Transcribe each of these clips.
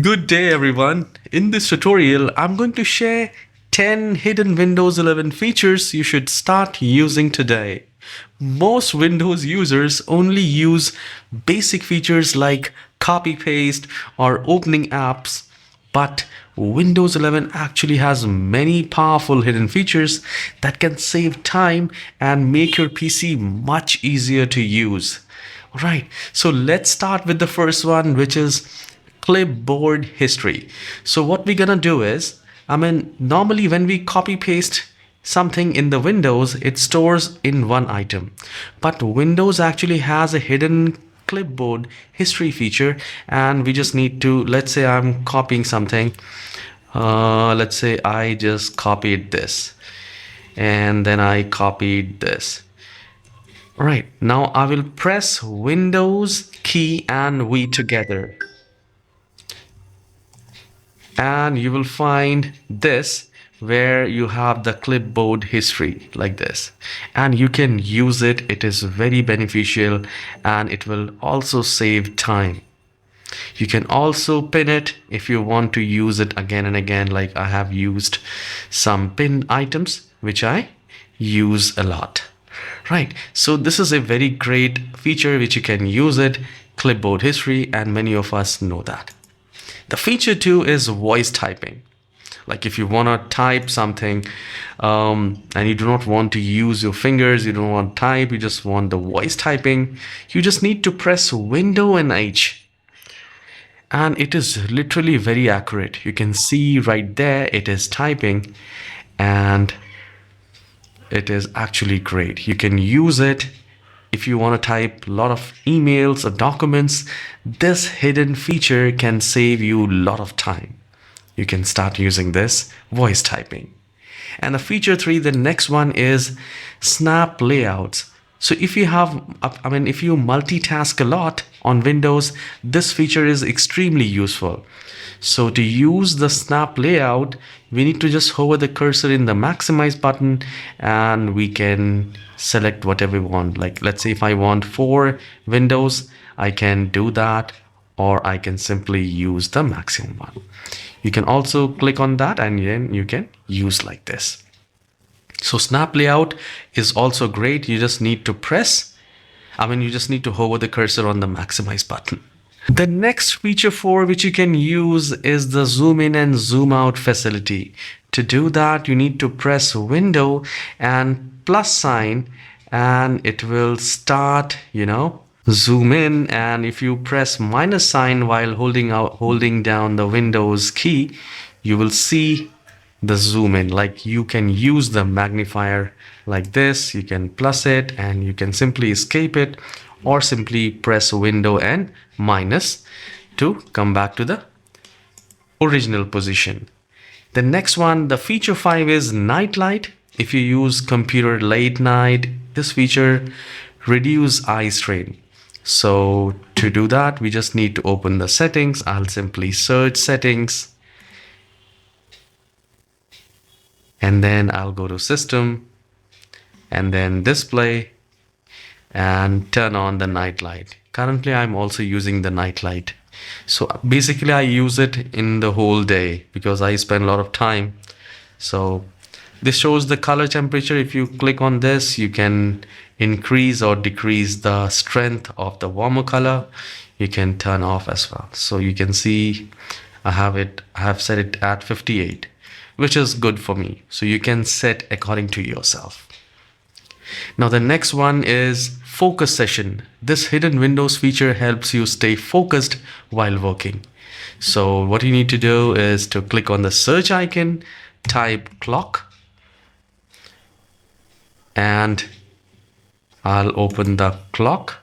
Good day, everyone. In this tutorial, I'm going to share 10 hidden Windows 11 features you should start using today. Most Windows users only use basic features like copy paste or opening apps, but Windows 11 actually has many powerful hidden features that can save time and make your PC much easier to use. Right, so let's start with the first one, which is Clipboard History. So what we're gonna do is, normally when we copy paste something in the Windows, it stores in one item. But Windows actually has a hidden clipboard history feature, and we just need to, let's say I'm copying something. Let's say I just copied this, and then I copied this. Right, now I will press Windows key and V together, and you will find this where you have the clipboard history like this, and you can use it. It is very beneficial and it will also save time. You can also pin it if you want to use it again and again, like I have used some pin items which I use a lot. Right, so this is a very great feature which you can use it, clipboard history, and many of us know that. The feature 2 is voice typing. Like if you want to type something and you do not want to use your fingers, you don't want to type, you just want the voice typing, you just need to press Window and H. And it is literally very accurate. You can see right there it is typing, and it is actually great. You can use it if you want to type a lot of emails or documents. This hidden feature can save you a lot of time. You can start using this voice typing. And the feature 3, the next one, is snap layouts. So if you have, if you multitask a lot on Windows, this feature is extremely useful. So to use the snap layout, we need to just hover the cursor in the maximize button, and we can select whatever we want. Like let's say if I want 4 windows, I can do that, or I can simply use the maximum one. You can also click on that and then you can use like this. So snap layout is also great. You just need to you just need to hover the cursor on the maximize button. The next feature 4 which you can use is the zoom in and zoom out facility. To do that, you need to press Window and plus sign, and it will start, zoom in. And if you press minus sign while holding down the Windows key, you will see the zoom in. Like you can use the magnifier like this, you can plus it, and you can simply escape it, or simply press Window and minus to come back to the original position. The next one, the feature 5, is Nightlight. If you use computer late night, this feature reduce eye strain. So to do that, we just need to open the settings. I'll simply search settings, and then I'll go to system and then display and turn on the Nightlight. Currently I'm also using the Nightlight. So basically I use it in the whole day because I spend a lot of time. So this shows the color temperature. If you click on this, you can increase or decrease the strength of the warmer color. You can turn off as well. So you can see I have set it at 58, which is good for me. So you can set according to yourself. Now the next one is focus session. This hidden Windows feature helps you stay focused while working. So what you need to do is to click on the search icon, type clock, and I'll open the clock,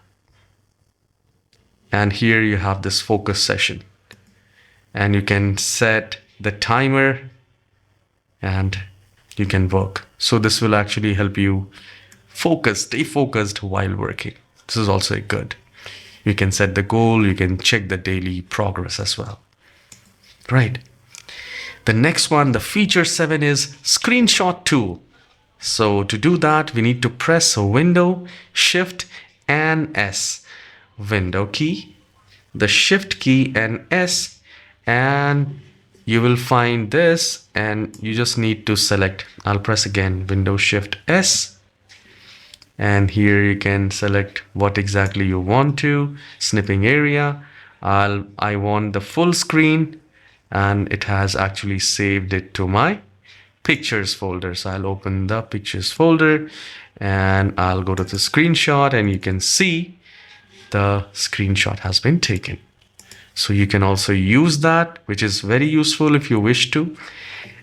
and here you have this focus session, and you can set the timer and you can work. So this will actually help you stay focused while working. This is also good. You can set the goal, you can check the daily progress as well. Right. The next one, the feature 7, is screenshot tool. So to do that, we need to press Window, Shift and S, Window key, the shift key and S, and you will find this, and you just need to select. I'll press again Windows Shift S, and here you can select what exactly you want to. Snipping area, I want the full screen, and it has actually saved it to my pictures folder. So I'll open the pictures folder and I'll go to the screenshot, and you can see the screenshot has been taken. So you can also use that, which is very useful if you wish to.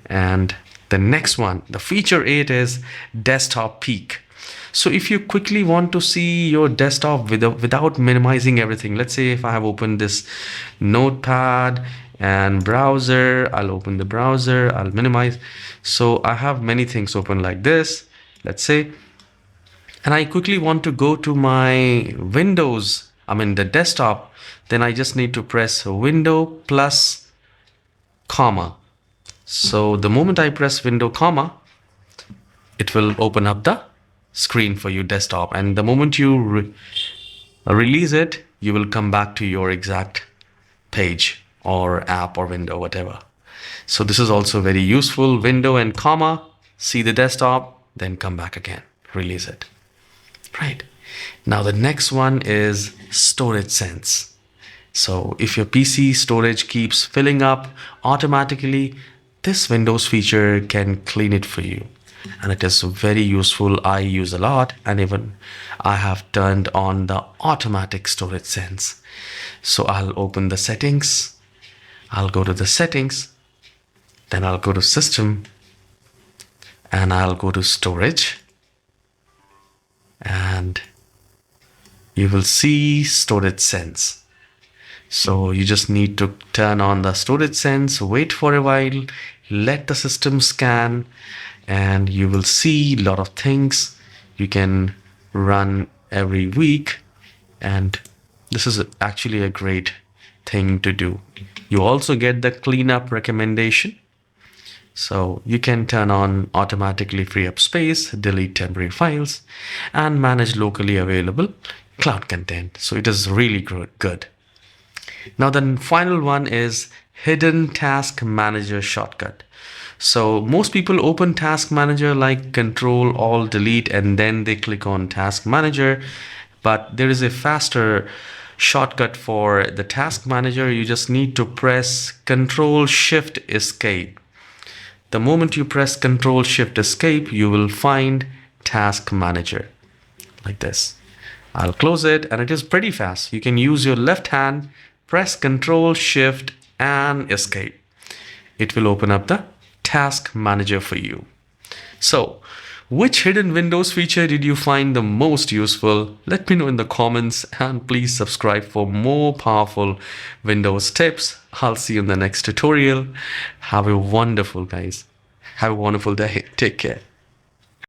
And the next one, the feature 8, is desktop peek. So if you quickly want to see your desktop without minimizing everything, let's say if I have opened this notepad and browser, I'll open the browser, I'll minimize. So I have many things open like this, let's say, and I quickly want to go to my Windows, the desktop, then I just need to press Window plus comma. So the moment I press Window comma, it will open up the screen for you, desktop, and the moment you release it, you will come back to your exact page or app or window, whatever. So this is also very useful. Window and comma, see the desktop, then come back again, release it. Right. Now the next one is storage sense. So if your PC storage keeps filling up automatically, this Windows feature can clean it for you. And it is very useful. I use a lot, and even I have turned on the automatic storage sense. So I'll open the settings. I'll go to the settings, then I'll go to system, and I'll go to storage, and you will see storage sense. So you just need to turn on the storage sense, wait for a while, let the system scan, and you will see a lot of things you can run every week. And this is actually a great thing to do. You also get the cleanup recommendation. So you can turn on automatically free up space, delete temporary files, and manage locally available cloud content. So it is really good. Now the final one is hidden task manager shortcut. So most people open task manager like Control Alt Delete, and then they click on task manager, but there is a faster shortcut for the task manager. You just need to press Control Shift Escape. The moment you press Control Shift Escape, you will find task manager like this. I'll close it, and it is pretty fast. You can use your left hand, press Control Shift and Escape. It will open up the task manager for you. So which hidden Windows feature did you find the most useful? Let me know in the comments, and please subscribe for more powerful Windows tips. I'll see you in the next tutorial. Have a wonderful day. Take care.